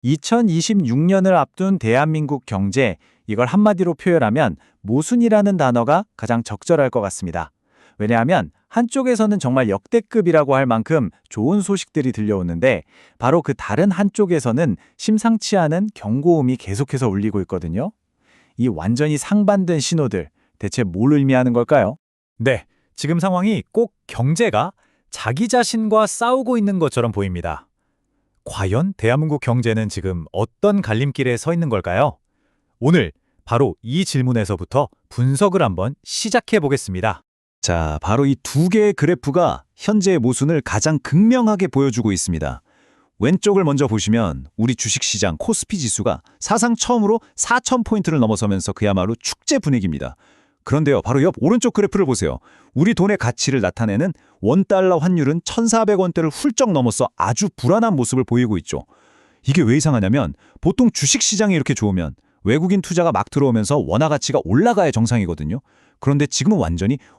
2026년을 앞둔 대한민국 경제, 이걸 한마디로 표현하면 모순이라는 단어가 가장 적절할 것 같습니다. 왜냐하면 한쪽에서는 정말 역대급이라고 할 만큼 좋은 소식들이 들려오는데 바로 그 다른 한쪽에서는 심상치 않은 경고음이 계속해서 울리고 있거든요. 이 완전히 상반된 신호들, 대체 뭘 의미하는 걸까요? 네, 지금 상황이 꼭 경제가 자기 자신과 싸우고 있는 것처럼 보입니다. 과연 대한민국 경제는 지금 어떤 갈림길에 서 있는 걸까요? 오늘 바로 이 질문에서부터 분석을 한번 시작해 보겠습니다. 자, 바로 이 두 개의 그래프가 현재의 모순을 가장 극명하게 보여주고 있습니다. 왼쪽을 먼저 보시면 우리 주식시장 코스피 지수가 사상 처음으로 4,000포인트를 넘어서면서 그야말로 축제 분위기입니다. 그런데요, 바로 옆 오른쪽 그래프를 보세요. 우리 돈의 가치를 나타내는 원달러 환율은 1,400원대를 훌쩍 넘어서 아주 불안한 모습을 보이고 있죠. 이게 왜 이상하냐면 보통 주식시장이 이렇게 좋으면 외국인 투자가 막 들어오면서 원화 가치가 올라가야 정상이거든요. 그런데 지금은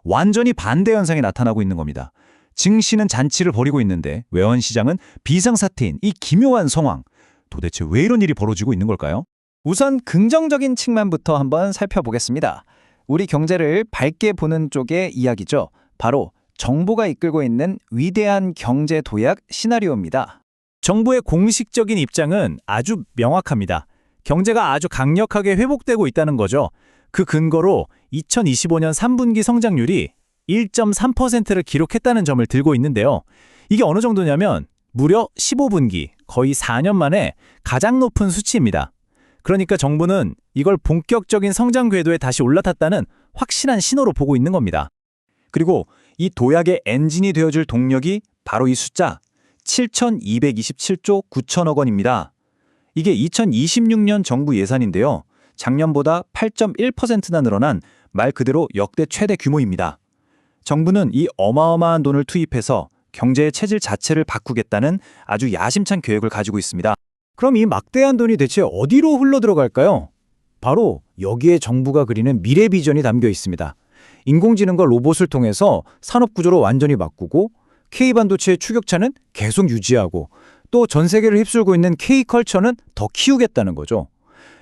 완전히 반대 현상이 나타나고 있는 겁니다. 증시는 잔치를 벌이고 있는데 외환시장은 비상사태인 이 기묘한 상황. 도대체 왜 이런 일이 벌어지고 있는 걸까요? 우선 긍정적인 측면부터 한번 살펴보겠습니다. 우리 경제를 밝게 보는 쪽의 이야기죠. 바로 정부가 이끌고 있는 위대한 경제 도약 시나리오입니다. 정부의 공식적인 입장은 아주 명확합니다. 경제가 아주 강력하게 회복되고 있다는 거죠. 그 근거로 2025년 3분기 성장률이 1.3%를 기록했다는 점을 들고 있는데요. 이게 어느 정도냐면 무려 15분기, 거의 4년 만에 가장 높은 수치입니다. 그러니까 정부는 이걸 본격적인 성장 궤도에 다시 올라탔다는 확실한 신호로 보고 있는 겁니다. 그리고 이 도약의 엔진이 되어줄 동력이 바로 이 숫자 7,227조 9천억 원입니다. 이게 2026년 정부 예산인데요. 작년보다 8.1%나 늘어난 말 그대로 역대 최대 규모입니다. 정부는 이 어마어마한 돈을 투입해서 경제의 체질 자체를 바꾸겠다는 아주 야심찬 계획을 가지고 있습니다. 그럼 이 막대한 돈이 대체 어디로 흘러들어갈까요? 바로 여기에 정부가 그리는 미래 비전이 담겨 있습니다. 인공지능과 로봇을 통해서 산업 구조를 완전히 바꾸고 K반도체의 추격차는 계속 유지하고 또 전 세계를 휩쓸고 있는 K컬처는 더 키우겠다는 거죠.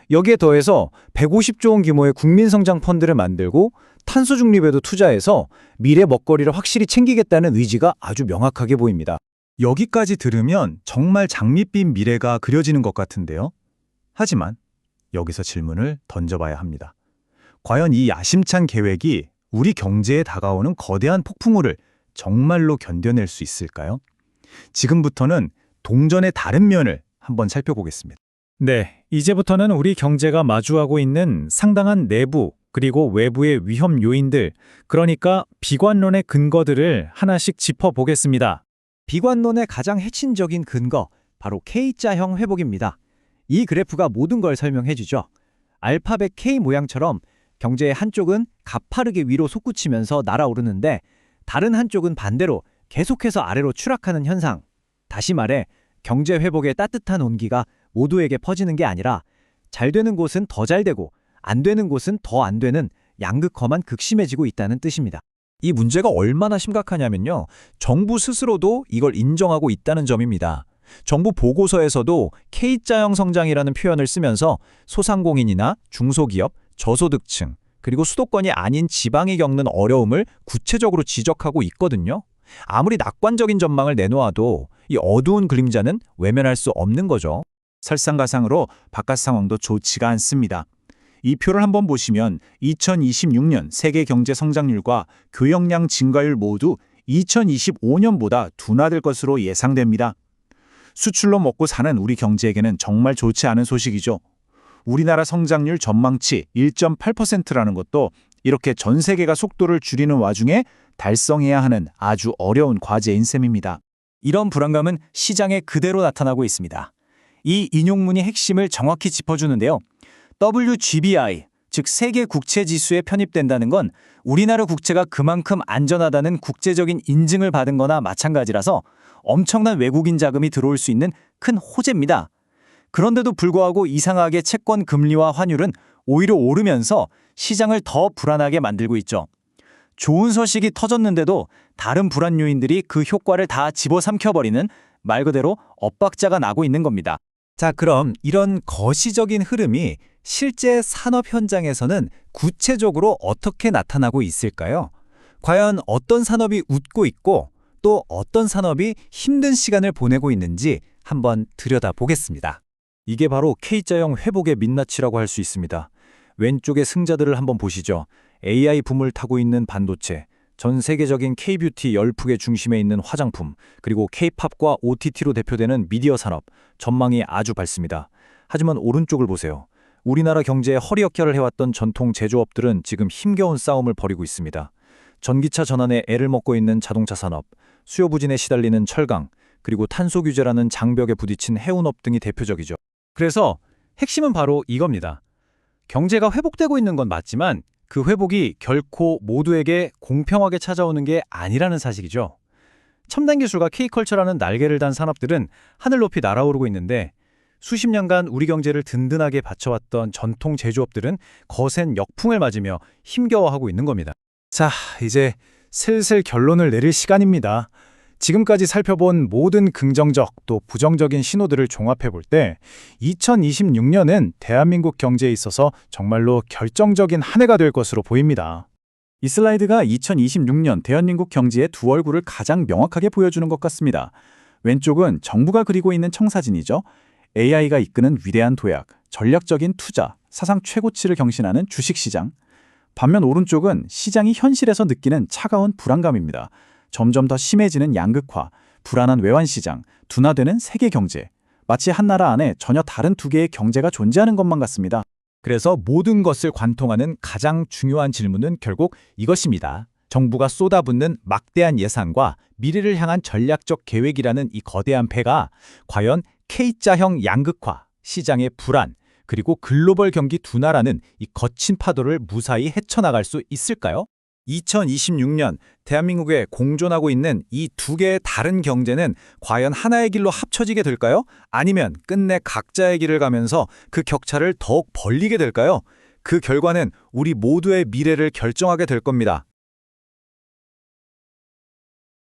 여기에 더해서 150조 원 규모의 국민성장 펀드를 만들고 탄소 중립에도 투자해서 미래 먹거리를 확실히 챙기겠다는 의지가 아주 명확하게 보입니다. 여기까지 들으면 정말 장밋빛 미래가 그려지는 것 같은데요. 하지만 여기서 질문을 던져봐야 합니다. 과연 이 야심찬 계획이 우리 경제에 다가오는 거대한 폭풍우를 정말로 견뎌낼 수 있을까요? 지금부터는 동전의 다른 면을 한번 살펴보겠습니다. 네, 이제부터는 우리 경제가 마주하고 있는 상당한 내부 그리고 외부의 위험 요인들, 그러니까 비관론의 근거들을 하나씩 짚어보겠습니다. 비관론의 가장 핵심적인 근거, 바로 K자형 회복입니다. 이 그래프가 모든 걸 설명해주죠. 알파벳 K 모양처럼 경제의 한쪽은 가파르게 위로 솟구치면서 날아오르는데 다른 한쪽은 반대로 계속해서 아래로 추락하는 현상. 다시 말해 경제 회복의 따뜻한 온기가 모두에게 퍼지는 게 아니라 잘 되는 곳은 더 잘 되고 안 되는 곳은 더 안 되는 양극화만 극심해지고 있다는 뜻입니다. 이 문제가 얼마나 심각하냐면요. 정부 스스로도 이걸 인정하고 있다는 점입니다. 정부 보고서에서도 K자형 성장이라는 표현을 쓰면서 소상공인이나 중소기업, 저소득층, 그리고 수도권이 아닌 지방이 겪는 어려움을 구체적으로 지적하고 있거든요. 아무리 낙관적인 전망을 내놓아도 이 어두운 그림자는 외면할 수 없는 거죠. 설상가상으로 바깥 상황도 좋지가 않습니다. 이 표를 한번 보시면 2026년 세계 경제 성장률과 교역량 증가율 모두 2025년보다 둔화될 것으로 예상됩니다. 수출로 먹고 사는 우리 경제에게는 정말 좋지 않은 소식이죠. 우리나라 성장률 전망치 1.8%라는 것도 이렇게 전 세계가 속도를 줄이는 와중에 달성해야 하는 아주 어려운 과제인 셈입니다. 이런 불안감은 시장에 그대로 나타나고 있습니다. 이 인용문이 핵심을 정확히 짚어주는데요. WGBI, 즉 세계 국채 지수에 편입된다는 건 우리나라 국채가 그만큼 안전하다는 국제적인 인증을 받은 거나 마찬가지라서 엄청난 외국인 자금이 들어올 수 있는 큰 호재입니다. 그런데도 불구하고 이상하게 채권 금리와 환율은 오히려 오르면서 시장을 더 불안하게 만들고 있죠. 좋은 소식이 터졌는데도 다른 불안 요인들이 그 효과를 다 집어삼켜버리는 말 그대로 엇박자가 나고 있는 겁니다. 자, 그럼 이런 거시적인 흐름이 실제 산업 현장에서는 구체적으로 어떻게 나타나고 있을까요? 과연 어떤 산업이 웃고 있고 또 어떤 산업이 힘든 시간을 보내고 있는지 한번 들여다보겠습니다. 이게 바로 K자형 회복의 민낯이라고 할 수 있습니다. 왼쪽의 승자들을 한번 보시죠. AI 붐을 타고 있는 반도체, 전 세계적인 K-뷰티 열풍의 중심에 있는 화장품, 그리고 K-팝과 OTT로 대표되는 미디어 산업, 전망이 아주 밝습니다. 하지만 오른쪽을 보세요. 우리나라 경제에 허리역결을 해왔던 전통 제조업들은 지금 힘겨운 싸움을 벌이고 있습니다. 전기차 전환에 애를 먹고 있는 자동차 산업, 수요 부진에 시달리는 철강, 그리고 탄소 규제라는 장벽에 부딪힌 해운업 등이 대표적이죠. 그래서 핵심은 바로 이겁니다. 경제가 회복되고 있는 건 맞지만 그 회복이 결코 모두에게 공평하게 찾아오는 게 아니라는 사실이죠. 첨단 기술과 K컬처라는 날개를 단 산업들은 하늘 높이 날아오르고 있는데 수십 년간 우리 경제를 든든하게 받쳐왔던 전통 제조업들은 거센 역풍을 맞으며 힘겨워하고 있는 겁니다. 자, 이제 슬슬 결론을 내릴 시간입니다. 지금까지 살펴본 모든 긍정적 또 부정적인 신호들을 종합해 볼 때 2026년은 대한민국 경제에 있어서 정말로 결정적인 한 해가 될 것으로 보입니다. 이 슬라이드가 2026년 대한민국 경제의 두 얼굴을 가장 명확하게 보여주는 것 같습니다. 왼쪽은 정부가 그리고 있는 청사진이죠. AI가 이끄는 위대한 도약, 전략적인 투자, 사상 최고치를 경신하는 주식시장. 반면 오른쪽은 시장이 현실에서 느끼는 차가운 불안감입니다. 점점 더 심해지는 양극화, 불안한 외환시장, 둔화되는 세계 경제. 마치 한 나라 안에 전혀 다른 두 개의 경제가 존재하는 것만 같습니다. 그래서 모든 것을 관통하는 가장 중요한 질문은 결국 이것입니다. 정부가 쏟아붓는 막대한 예산과 미래를 향한 전략적 계획이라는 이 거대한 배가 과연 K자형 양극화, 시장의 불안, 그리고 글로벌 경기 둔화라는 이 거친 파도를 무사히 헤쳐나갈 수 있을까요? 2026년 대한민국에 공존하고 있는 이 두 개의 다른 경제는 과연 하나의 길로 합쳐지게 될까요? 아니면 끝내 각자의 길을 가면서 그 격차를 더욱 벌리게 될까요? 그 결과는 우리 모두의 미래를 결정하게 될 겁니다.